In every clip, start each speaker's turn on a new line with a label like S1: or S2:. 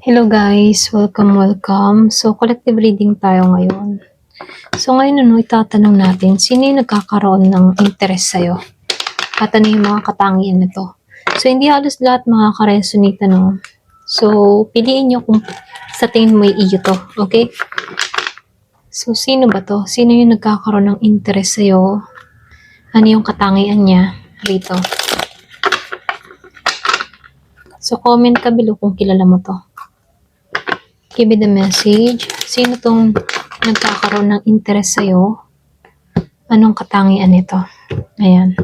S1: Hello guys, welcome. So, collective reading tayo ngayon. So, ngayon itatanong natin, sino yung nagkakaroon ng interest sa'yo? At ano yung mga katangian nito? So, hindi halos lahat makaka-resonate, So, piliin nyo kung sa tingin mo iyo to, okay? So, sino ba to? Sino yung nagkakaroon ng interest sa'yo? Ano yung katangian niya rito? So, comment ka below kung kilala mo to. Give me the message. Sino tong nagkakaroon ng interest sa'yo? Anong katangian nito? Ayan.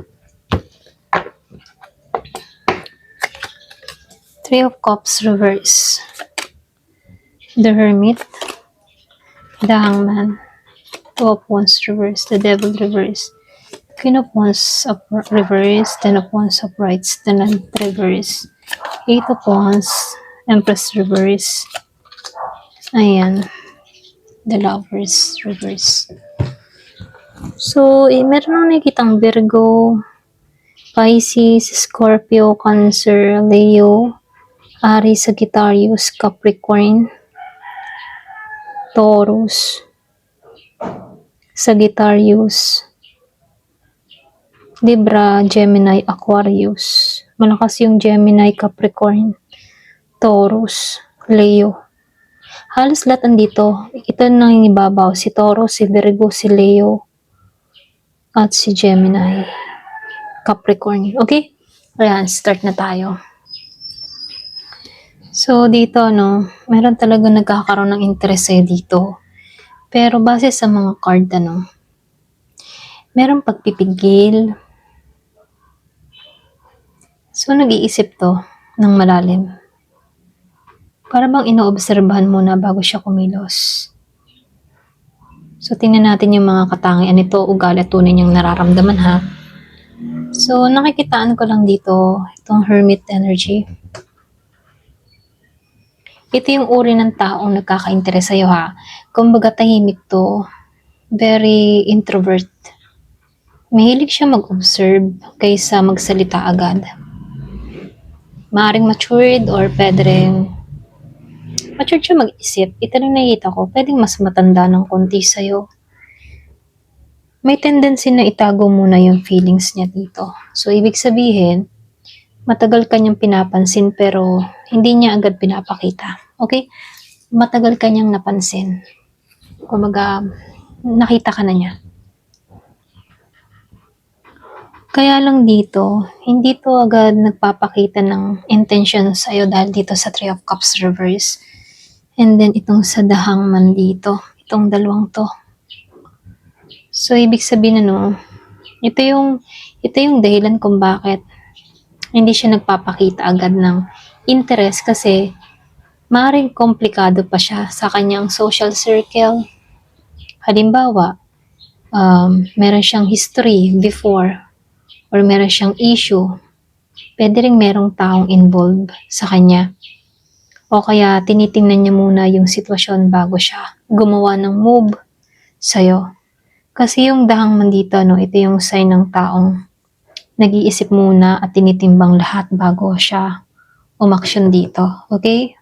S1: Three of Cups reverse. The Hermit. The Hangman. Two of Wands reverse. The Devil reverse. Queen of Wands reverse. Ten of Wands uprights. The Knight reverse. Eight of Wands. Empress reverse. Ayan. The Lovers reverse. So, meron akong nakikitang Virgo, Pisces, Scorpio, Cancer, Leo, Aries, Sagittarius, Capricorn, Taurus, Sagittarius, Libra, Gemini, Aquarius. Malakas yung Gemini, Capricorn, Taurus, Leo. Halos lahat andito. Ito na yung ibabaw. Si Taurus, si Virgo, si Leo, at si Gemini, Capricorn. Okay? Ayan, start na tayo. So, dito, meron talaga nagkakaroon ng interest sa'yo dito. Pero, base sa mga card, meron pagpipigil. So, nag-iisip to ng malalim. Para bang inoobserbahan muna bago siya kumilos. So, tingnan natin yung mga katangian nito, ugali at tunay niyang nararamdaman, ha? So, nakikitaan ko lang dito, itong Hermit energy. Ito yung uri ng taong nagkaka-interest sa'yo, ha? Kumbaga tahimik to, very introvert. Mahilig siya mag-observe kaysa magsalita agad. Maaring matured or pwede rin matured siya mag-isip. Ito lang nakikita ko, pwedeng mas matanda ng konti sa'yo. May tendency na itago muna yung feelings niya dito. So, ibig sabihin, matagal kanyang pinapansin pero hindi niya agad pinapakita. Okay? Matagal kanyang napansin. Kumbaga, nakita ka na niya. Kaya lang dito, hindi to agad nagpapakita ng intention sa'yo dahil dito sa Three of Cups reverse. And then, itong sa The Hangman dito. Itong dalawang to. So, ibig sabihin ito yung dahilan kung bakit hindi siya nagpapakita agad ng interest kasi maaaring komplikado pa siya sa kanyang social circle. Halimbawa, meron siyang history before or meron siyang issue. Pwede rin merong taong involved sa kanya. O kaya tinitingnan niya muna yung sitwasyon bago siya gumawa ng move sa'yo. Kasi yung The Hangman dito, ito yung sign ng taong nag-iisip muna at tinitimbang lahat bago siya umaksyon dito. Okay?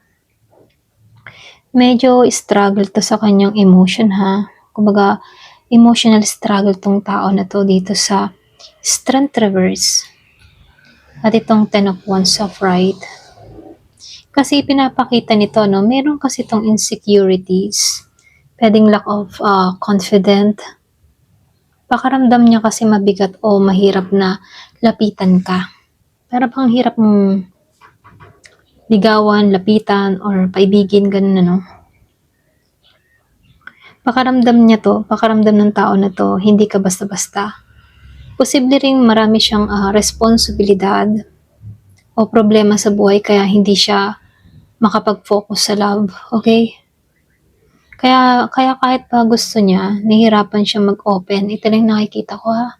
S1: Medyo struggle to sa kanyang emotion, ha? Kumbaga, emotional struggle tong tao na to dito sa Strength reverse. At itong Ten of Wands upright. Kasi pinapakita nito, meron kasi itong insecurities. Pwedeng lack of confident. Pakaramdam niya kasi mabigat o mahirap na lapitan ka. Pero pang hirap mong ligawan, lapitan, or paibigin, ganun, Pakaramdam ng tao na to, hindi ka basta-basta. Posible ring marami siyang responsibilidad o problema sa buhay kaya hindi siya makapag-focus sa love, okay? Kaya kahit pa gusto niya, nahihirapan siya mag-open. Ito lang nakikita ko, ha?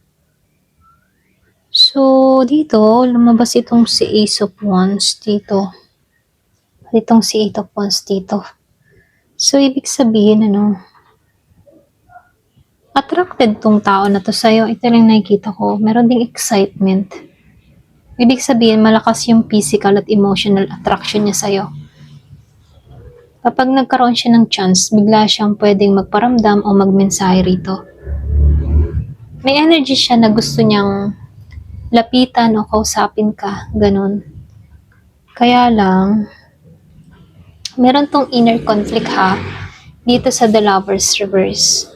S1: So, dito, lumabas itong si Ace of Wands dito. At itong si Eight of Wands dito. So, ibig sabihin, attracted tong tao na to sa'yo. Ito lang nakikita ko. Meron ding excitement. Ibig sabihin, malakas yung physical at emotional attraction niya sa'yo. Kapag nagkaroon siya ng chance, bigla siyang pwedeng magparamdam o magmensahe rito. May energy siya na gusto niyang lapitan o kausapin ka, ganun. Kaya lang, meron tong inner conflict ha, dito sa The Lovers Reverse.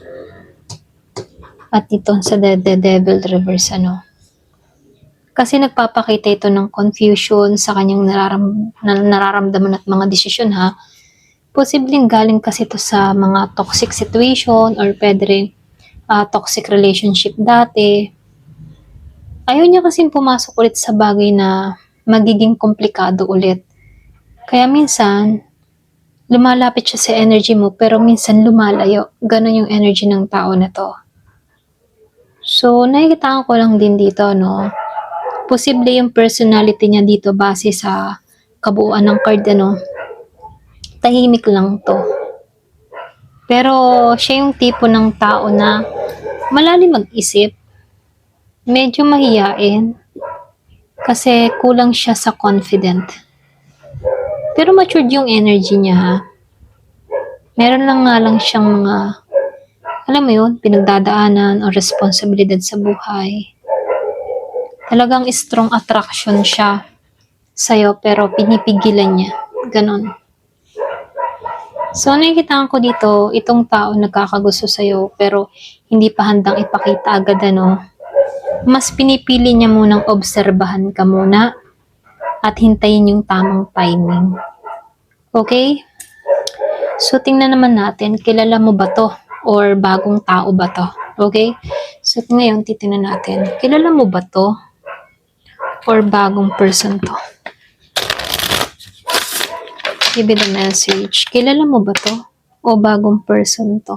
S1: At dito sa The Devil Reverse, ano. Kasi nagpapakita ito ng confusion sa kanyang nararamdaman at mga desisyon ha. Posibleng galing kasi ito sa mga toxic situation or pwede rin toxic relationship dati. Ayaw niya kasing pumasok ulit sa bagay na magiging komplikado ulit. Kaya minsan, lumalapit siya sa energy mo pero minsan lumalayo. Ganon yung energy ng tao na to. So, nakikita ko lang din dito, no? Posible yung personality niya dito base sa kabuuan ng card, ano? Tahimik lang to. Pero siya yung tipo ng tao na malalim mag-isip, medyo mahiyain, kasi kulang siya sa confident. Pero matured yung energy niya ha. Meron lang nga lang siyang mga, alam mo yun, pinagdadaanan o responsibilidad sa buhay. Talagang strong attraction siya sa'yo pero pinipigilan niya. Ganon. So, nakikita ko dito, itong tao nagkakagusto sa'yo pero hindi pa handang ipakita agad, ano. Mas pinipili niya munang obserbahan ka muna at hintayin yung tamang timing. Okay? So, tingnan naman natin, kilala mo ba to? Or bagong tao ba to? Okay? So, ngayon, titingnan natin, kilala mo ba to? Or bagong person to? Give it a message. Kilala mo ba to? O bagong person to?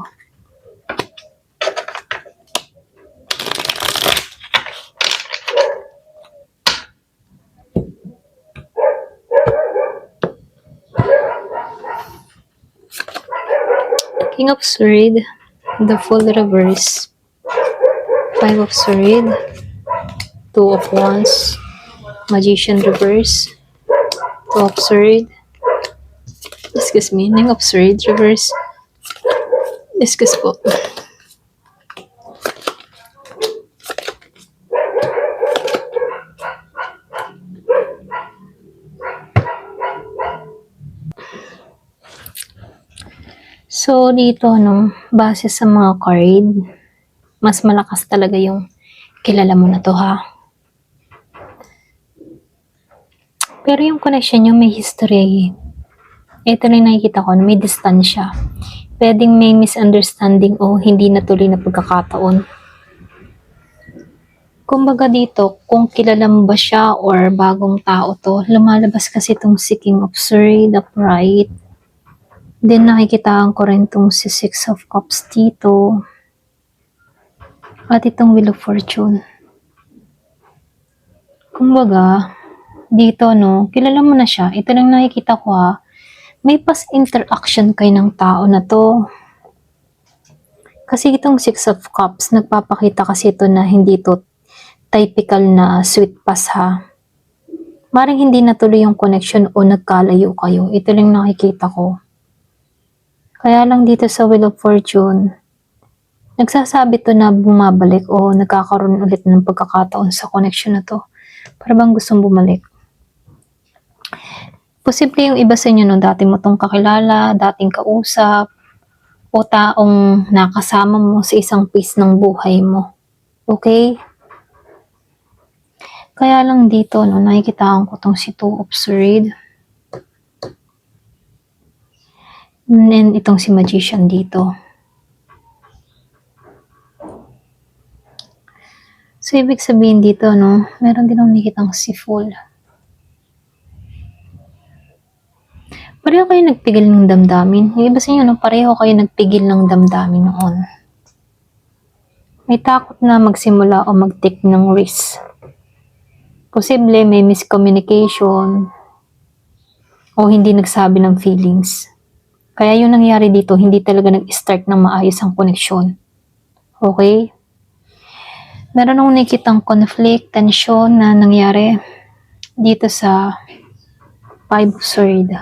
S1: King of Swords, the Full Reverse, Five of Swords, Two of Wands, Magician Reverse, Two of Swords, excuse me, Nine of Swords Reverse, excuse po. So, dito, no, base sa mga card, mas malakas talaga yung kilala mo na to, ha? Pero yung connection nyo may history. Ito rin nakikita ko, may distansya. Pwedeng may misunderstanding o hindi natuloy na pagkakataon. Kumbaga dito, kung kilala mo ba siya or bagong tao to, lumalabas kasi itong si King of Swords, upright. Then nakikitaan ko rin itong si Six of Cups dito. At itong Wheel of Fortune. Kumbaga, dito no, kilala mo na siya. Ito lang nakikita ko ha. May past interaction kayo ng tao na to. Kasi itong Six of Cups, nagpapakita kasi ito na hindi to typical na sweet pass ha. Maring hindi natuloy yung connection o nagkalayo kayo. Ito lang nakikita ko. Kaya lang dito sa Wheel of Fortune, nagsasabi to na bumabalik o nagkakaroon ulit ng pagkakataon sa connection na to. Para bang gustong bumalik. Posible yung iba sa inyo, no, dati mo tong kakilala, dating kausap, o taong nakasama mo sa isang phase ng buhay mo. Okay? Kaya lang dito, no, nakikitaan ko tong si Two of Swords. And then, itong si Magician dito. So, ibig sabihin dito, no, meron din akong nakikitang si Fool. Pareho kayo nagpigil ng damdamin. Yung iba sa inyo, no, pareho kayo nagpigil ng damdamin noon. May takot na magsimula o mag-take ng risk. Posible may miscommunication o hindi nagsabi ng feelings. Kaya yung nangyari dito, hindi talaga nag-start ng maayos ang koneksyon. Okay? Meron akong nakikitang conflict, tension na nangyari dito sa Five of Swords.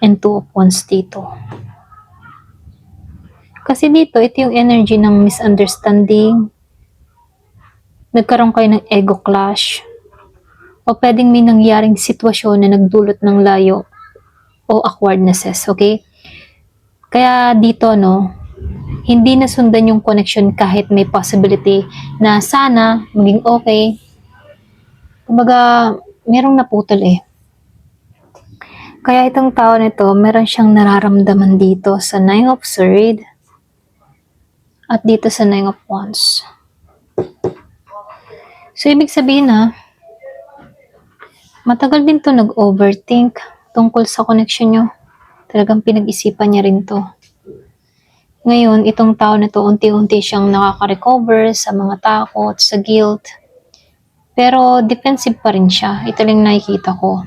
S1: and Two of Wands dito. Kasi dito, ito yung energy ng misunderstanding, nagkaroon kayo ng ego clash, o pwedeng may nangyaring sitwasyon na nagdulot ng layo o awkwardnesses, okay? Kaya dito, no, hindi nasundan yung connection kahit may possibility na sana maging okay. Kumbaga, merong naputol eh. Kaya itong tao nito, meron siyang nararamdaman dito sa Nine of Swords at dito sa Nine of Wands. So, ibig sabihin na, matagal din to nag-overthink tungkol sa connection nyo. Talagang pinag-isipan niya rin to. Ngayon, itong tao na to, unti-unti siyang nakaka-recover sa mga takot, sa guilt. Pero defensive pa rin siya. Ito lang nakikita ko.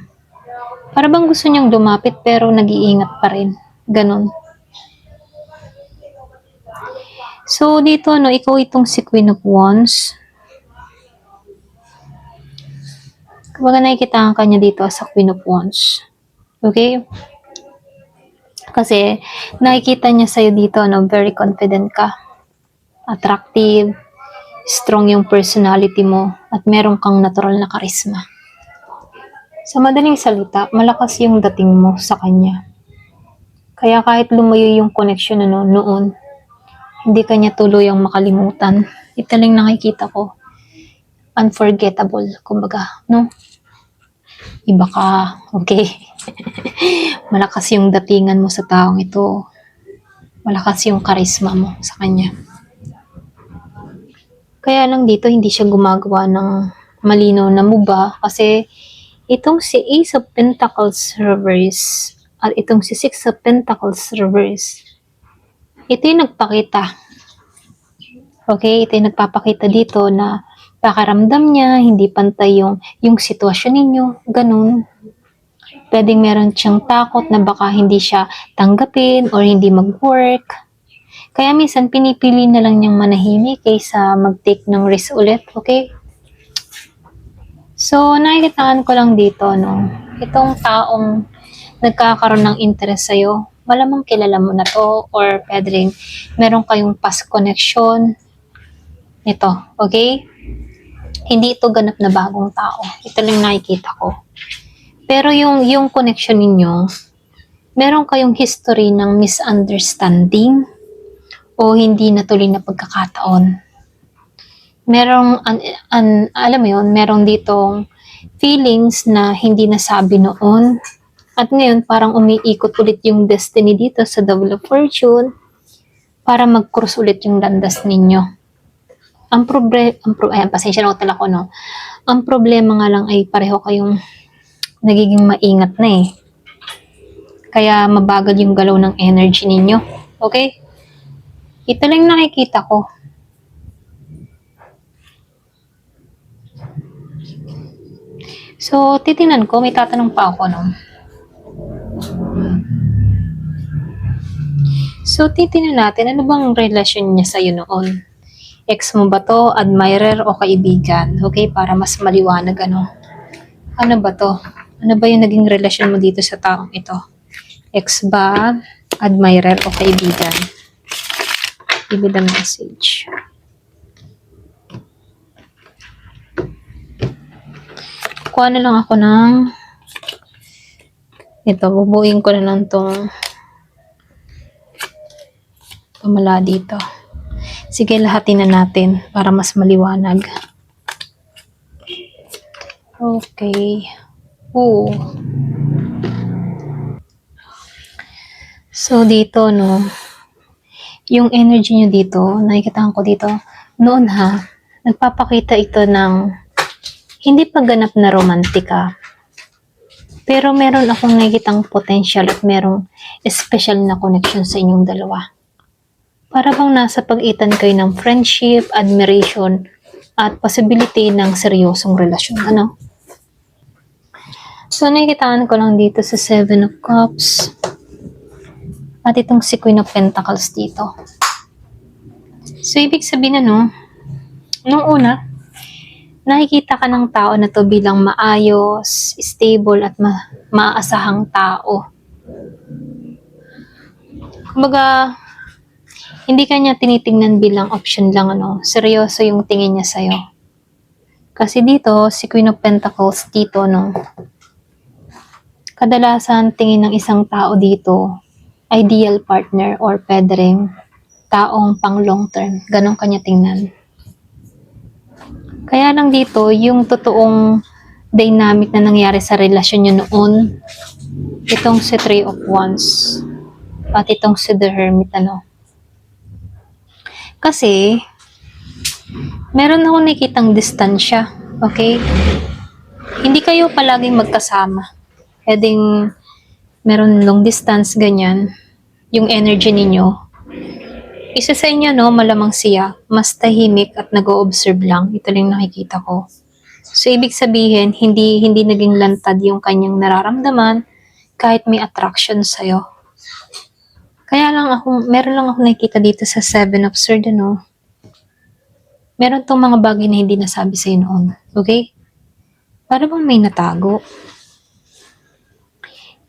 S1: Para bang gusto niyang lumapit pero nag-iingat pa rin. Ganon. So, dito, no, ikaw itong si Queen of Wands. Kumbaga nakikita ka niya dito sa Queen of Wands. Okay? Kasi nakikita niya sa'yo dito, no, very confident ka. Attractive. Strong yung personality mo. At meron kang natural na charisma. Sa madaling salita, malakas yung dating mo sa kanya. Kaya kahit lumayo yung connection noon, hindi kanya tuluyang makalimutan. Ito lang nakikita ko. Unforgettable, kumbaga, no? Iba ka, okay? Malakas yung datingan mo sa taong ito. Malakas yung charisma mo sa kanya. Kaya lang dito, hindi siya gumagawa ng malinaw na muba kasi itong si Ace of Pentacles reverse at itong si Six of Pentacles reverse, ito yung nagpakita. Okay, ito yung nagpapakita dito na pakaramdam niya, hindi pantay yung sitwasyon ninyo, ganun. Pwedeng meron siyang takot na baka hindi siya tanggapin or hindi mag-work. Kaya minsan pinipili na lang niyang manahimik kaysa mag-take ng risk ulit, okay? So, nakikitaan ko lang dito, no, itong taong nagkakaroon ng interest sa'yo, malamang kilala mo na to or pwedeng meron kayong past connection. Ito, okay? Hindi ito ganap na bagong tao. Ito lang nakikita ko. Pero yung connection ninyo, meron kayong history ng misunderstanding o hindi natuloy na pagkakataon. Merong, alam mo yun, merong ditong feelings na hindi nasabi noon. At ngayon, parang umiikot ulit yung destiny dito sa Double of Fortune para mag-cross ulit yung landas ninyo. Pasensya na utala ko, no? Ang problema nga lang ay pareho kayong nagiging maingat na eh. Kaya mabagal yung galaw ng energy ninyo. Okay? Ito lang nakikita ko. So, titingnan ko, may tatanong pa ako, no? So, titingnan natin, ano bang relasyon niya sa'yo noon? Ex mo ba to, admirer o kaibigan? Okay, para mas maliwanag, ano? Ano ba to? Ano ba yung naging relasyon mo dito sa taong ito? Ex ba, admirer o kaibigan? Give me the message. Kuha na lang ako ng ito, bubuin ko na lang tong pamala dito. Sige, lahatin na natin para mas maliwanag. Okay. Oh. So, dito, no, yung energy nyo dito, nakikita ko dito, noon ha, nagpapakita ito ng hindi pa ganap na romantika. Pero meron akong nakikitang potential at merong special na connection sa inyong dalawa. Para bang nasa pag-itan kayo ng friendship, admiration, at possibility ng seryosong relasyon, ano? So, nakikitaan ko lang dito sa Seven of Cups. At itong si Queen of Pentacles dito. So, ibig sabihin nung una, nakikita ka ng tao na to bilang maayos, stable, at maaasahang tao. Kumbaga, hindi kanya tinitingnan bilang option lang, ano, seryoso yung tingin niya sa'yo. Kasi dito, si Queen of Pentacles dito, no, kadalasan tingin ng isang tao dito, ideal partner or pwede ring taong pang long term. Ganon kanya tingnan. Kaya lang dito, yung totoong dynamic na nangyari sa relasyon nyo noon, itong si Three of Wands, at itong si The Hermit, ano. Kasi, meron akong nakikitang distansya, okay? Hindi kayo palaging magkasama. Pwedeng meron long distance, ganyan, yung energy ninyo. Isa sa inyo, no, malamang siya, mas tahimik at nag-o-observe lang. Ito lang nakikita ko. So, ibig sabihin, hindi naging lantad yung kanyang nararamdaman kahit may attraction sa'yo. Kaya lang meron lang ako nakikita dito sa Seven of Swords, ano. Meron tong mga bagay na hindi nasabi sa'yo noon. Okay? Para bang may natago.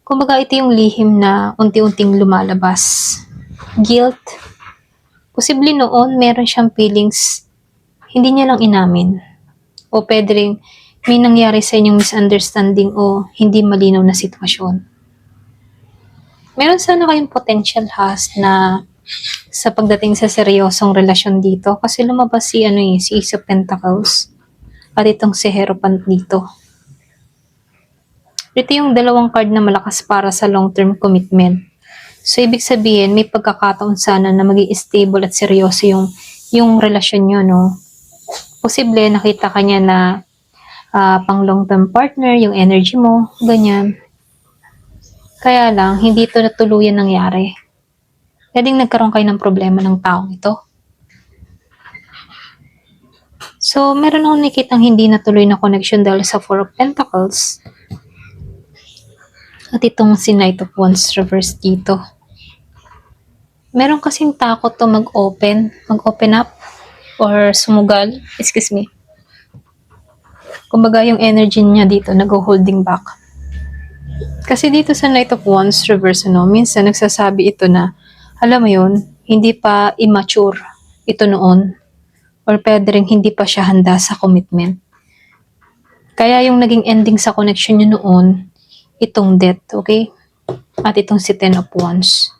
S1: Kumbaga, ito yung lihim na unti-unting lumalabas. Guilt. Posible noon, meron siyang feelings, hindi niya lang inamin. O pwede rin, may nangyari sa inyong misunderstanding o hindi malinaw na sitwasyon. Meron sana kayong potential na sa pagdating sa seryosong relasyon dito. Kasi lumabas si Ace of Pentacles. At itong si Hierophant dito. Ito yung dalawang card na malakas para sa long-term commitment. So, ibig sabihin, may pagkakataon sana na maging stable at seryoso yung relasyon nyo, no? Posible, nakita ka niya na pang long-term partner, yung energy mo, ganyan. Kaya lang, hindi ito natuluyan nangyari. Pwedeng nagkaroon kayo ng problema ng taong ito. So, meron akong nakitang hindi natuloy na connection dahil sa Four of Pentacles. At itong si Knight of Wands reverse dito. Meron kasing takot to mag-open up, or sumugal. Excuse me. Kumbaga yung energy niya dito, nag-holding back. Kasi dito sa Knight of Wands reverse, minsan nagsasabi ito na, alam mo yun, hindi pa immature ito noon. Or pwede rin hindi pa siya handa sa commitment. Kaya yung naging ending sa connection niyo noon, itong death, okay? At itong si Ten of Wands.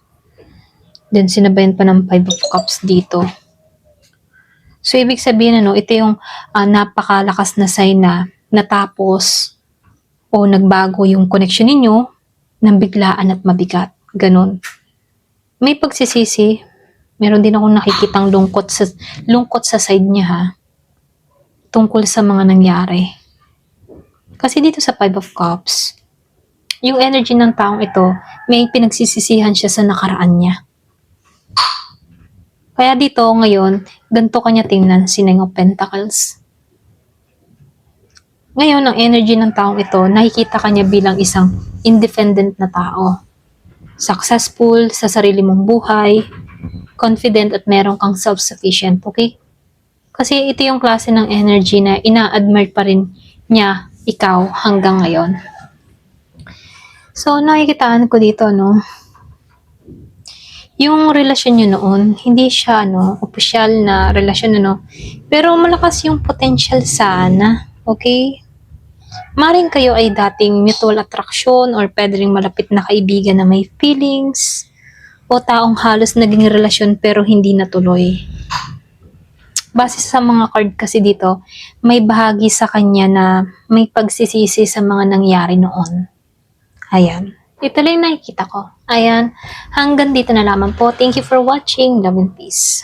S1: Then sinabayan pa ng Five of Cups dito. So, ibig sabihin, ito yung napakalakas na sign na natapos o nagbago yung connection ninyo ng biglaan at mabigat. Ganon. May pagsisisi. Meron din akong nakikitang lungkot sa side niya, ha. Tungkol sa mga nangyari. Kasi dito sa Five of Cups, yung energy ng taong ito, may pinagsisisihan siya sa nakaraan niya. Kaya dito ngayon, ganito kanya tingnan si Nine of Pentacles. Ngayon, ang energy ng taong ito, nakikita kanya bilang isang independent na tao. Successful sa sarili mong buhay, confident at meron kang self-sufficient, okay? Kasi ito yung klase ng energy na ina-admire pa rin niya ikaw hanggang ngayon. So, nakikitaan ko dito, yung relasyon nyo noon, hindi siya, opisyal na relasyon, pero malakas yung potential sana, okay? Maring kayo ay dating mutual attraction or pwede ring malapit na kaibigan na may feelings o taong halos naging relasyon pero hindi natuloy. Base sa mga card kasi dito, may bahagi sa kanya na may pagsisisi sa mga nangyari noon. Ayan. Ito lang nakikita ko. Ayan. Hanggang dito na lamang po. Thank you for watching. Love and peace.